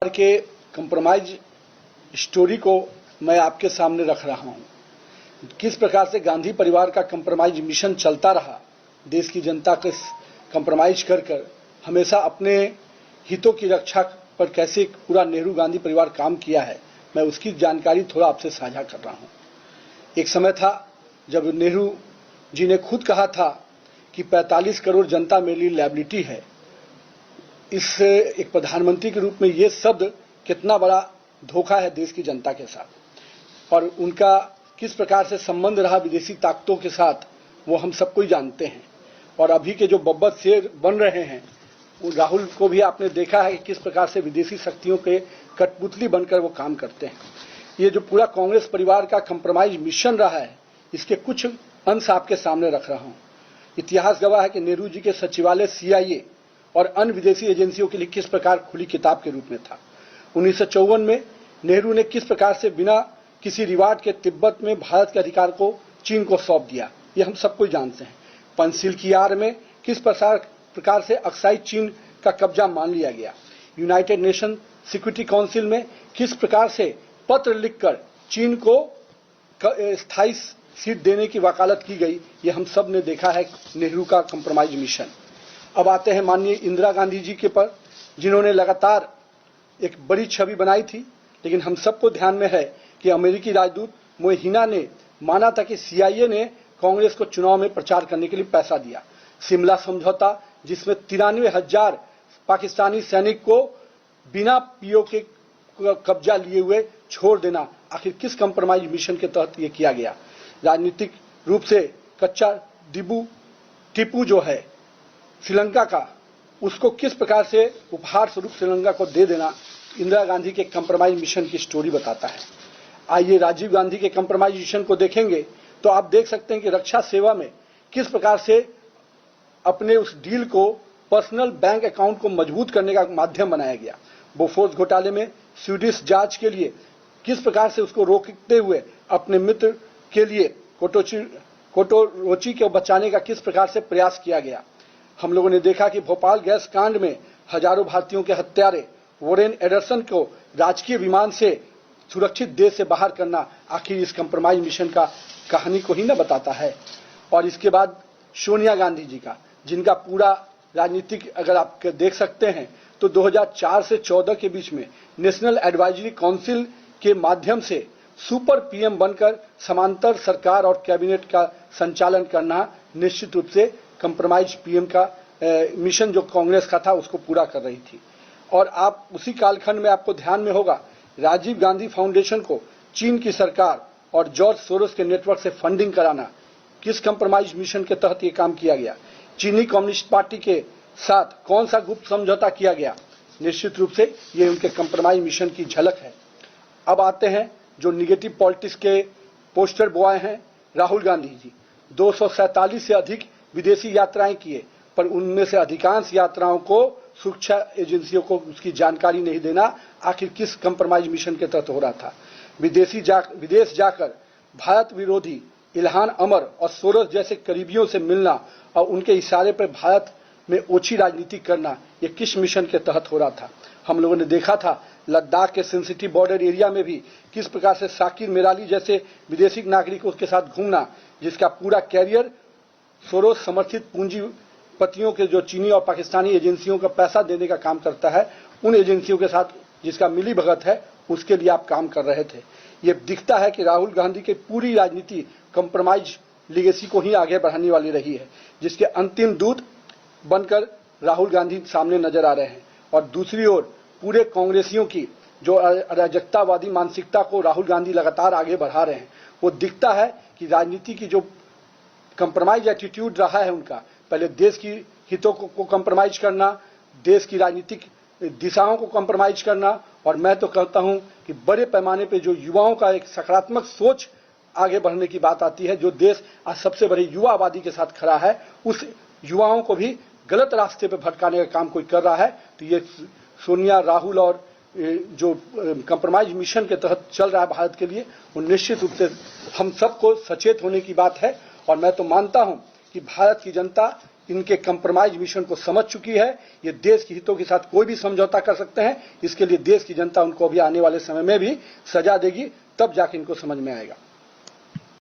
के compromise story को मैं आपके सामने रख रहा हूं। किस प्रकार से गांधी परिवार का कंप्रोमाइज मिशन चलता रहा, देश की जनता के कंप्रोमाइज कर कर हमेशा अपने हितों की रक्षा पर कैसे पूरा नेहरू गांधी परिवार काम किया है, मैं उसकी जानकारी थोड़ा आपसे साझा कर रहा हूं। एक समय था जब नेहरू जी ने खुद कहा था कि 45 करोड़ जनता मेरे लिए लायबिलिटी है। इस एक प्रधानमंत्री के रूप में ये शब्द कितना बड़ा धोखा है देश की जनता के साथ, और उनका किस प्रकार से संबंध रहा विदेशी ताकतों के साथ वो हम सबको ही जानते हैं। और अभी के जो बब्बर शेर बन रहे हैं, राहुल को भी आपने देखा है कि किस प्रकार से विदेशी शक्तियों के कठपुतली बनकर वो काम करते हैं। ये जो पूरा कांग्रेस परिवार का कंप्रोमाइज मिशन रहा है, इसके कुछ अंश आपके सामने रख रहा हूं। इतिहास गवाह है कि नेहरू जी के सचिवालय CIA और अन्य विदेशी एजेंसियों के लिए किस प्रकार खुली किताब के रूप में था। 1954 में नेहरू ने किस प्रकार से बिना किसी रिवार्ड के तिब्बत में भारत के अधिकार को चीन को सौंप दिया, ये हम सबको जानते हैं। पंचशील की आड़ में किस प्रकार से अक्साई चीन का कब्जा मान लिया गया। यूनाइटेड नेशन सिक्योरिटी काउंसिल में किस प्रकार से पत्र लिखकर चीन को स्थायी सीट देने की वकालत की गई, ये हम सब ने देखा है नेहरू का कंप्रोमाइज मिशन। अब आते हैं माननीय इंदिरा गांधी जी के पर, जिन्होंने लगातार एक बड़ी छवि बनाई थी, लेकिन हम सबको ध्यान में है कि अमेरिकी राजदूत मोहिना ने माना था कि CIA ने कांग्रेस को चुनाव में प्रचार करने के लिए पैसा दिया। शिमला समझौता, जिसमें 93,000 पाकिस्तानी सैनिक को बिना PO के कब्जा लिए हुए छोड़ देना, आखिर किस कंप्रोमाइज मिशन के तहत ये किया गया। राजनीतिक रूप से कच्चा टीपू जो है श्रीलंका का, उसको किस प्रकार से उपहार स्वरूप श्रीलंका को दे देना इंदिरा गांधी के कंप्रोमाइज मिशन की स्टोरी बताता है। आइए राजीव गांधी के कंप्रोमाइज मिशन को देखेंगे तो आप देख सकते हैं कि रक्षा सेवा में किस प्रकार से अपने उस डील को पर्सनल बैंक अकाउंट को मजबूत करने का माध्यम बनाया गया। बोफोर्स घोटाले में स्वीडिश जांच के लिए किस प्रकार से उसको रोकते हुए अपने मित्र के लिए कोटोरोची को बचाने का किस प्रकार से प्रयास किया गया। हम लोगों ने देखा कि भोपाल गैस कांड में हजारों भारतीयों के हत्यारे वोरेन एडरसन को राजकीय विमान से सुरक्षित देश से बाहर करना, आखिर इस कंप्रोमाइज मिशन का कहानी को ही न बताता है। और इसके बाद सोनिया गांधी जी का, जिनका पूरा राजनीतिक अगर आप देख सकते हैं तो 2004 से 14 के बीच में नेशनल एडवाइजरी काउंसिल के माध्यम से सुपर PM बनकर समांतर सरकार और कैबिनेट का संचालन करना निश्चित रूप से कंप्रोमाइज PM का मिशन जो कांग्रेस का था उसको पूरा कर रही थी। और आप उसी कालखंड में आपको ध्यान में होगा, राजीव गांधी फाउंडेशन को चीन की सरकार और जॉर्ज सोरोस के नेटवर्क से फंडिंग कराना, किस कंप्रोमाइज मिशन के तहत ये काम किया गया। चीनी कम्युनिस्ट पार्टी के साथ कौन सा गुप्त समझौता किया गया, निश्चित रूप से ये उनके कंप्रोमाइज मिशन की झलक है। अब आते हैं जो निगेटिव पॉलिटिक्स के पोस्टर बॉय हैं, राहुल गांधी जी 247 से अधिक विदेशी यात्राएं किए, पर उनमें से अधिकांश यात्राओं को सुरक्षा एजेंसियों को उसकी जानकारी नहीं देना, आखिर किस कंप्रोमाइज मिशन के तहत हो रहा था। विदेश जाकर भारत विरोधी इल्हान अमर और सोरोस जैसे करीबियों से मिलना और उनके इशारे पर भारत में ओछी राजनीति करना, ये किस मिशन के तहत हो रहा था। हम लोगों ने देखा था लद्दाख के सेंसिटिव बॉर्डर एरिया में भी किस प्रकार से शाकिर मेराली जैसे विदेशी नागरिकों के साथ घूमना, जिसका पूरा कैरियर सोरोस समर्थित पूंजीपतियों के जो चीनी और पाकिस्तानी एजेंसियों का पैसा देने का काम करता है, उन एजेंसियों के साथ जिसका मिली भगत है, उसके लिए आप काम कर रहे थे। ये दिखता है कि राहुल गांधी की पूरी राजनीति कंप्रोमाइज लीगेसी को ही आगे बढ़ाने वाली रही है, जिसके अंतिम दूत बनकर राहुल गांधी सामने नजर आ रहे हैं। और दूसरी ओर पूरे कांग्रेसियों की जो अराजकतावादी मानसिकता को राहुल गांधी लगातार आगे बढ़ा रहे हैं, वो दिखता है कि राजनीति की जो कंप्रोमाइज एटीट्यूड रहा है उनका, पहले देश की हितों को कंप्रोमाइज करना, देश की राजनीतिक दिशाओं को कंप्रोमाइज करना, और मैं तो कहता हूं कि बड़े पैमाने पे जो युवाओं का एक सकारात्मक सोच आगे बढ़ने की बात आती है, जो देश आज सबसे बड़ी युवा आबादी के साथ खड़ा है, उस युवाओं को भी गलत रास्ते पे भटकाने का काम कोई कर रहा है। तो ये सोनिया, राहुल और जो कंप्रोमाइज मिशन के तहत चल रहा है भारत के लिए, वो निश्चित रूप से हम सबको सचेत होने की बात है। और मैं तो मानता हूं कि भारत की जनता इनके कंप्रोमाइज मिशन को समझ चुकी है। ये देश के हितों के साथ कोई भी समझौता कर सकते हैं। इसके लिए देश की जनता उनको अभी आने वाले समय में भी सजा देगी, तब जाके इनको समझ में आएगा।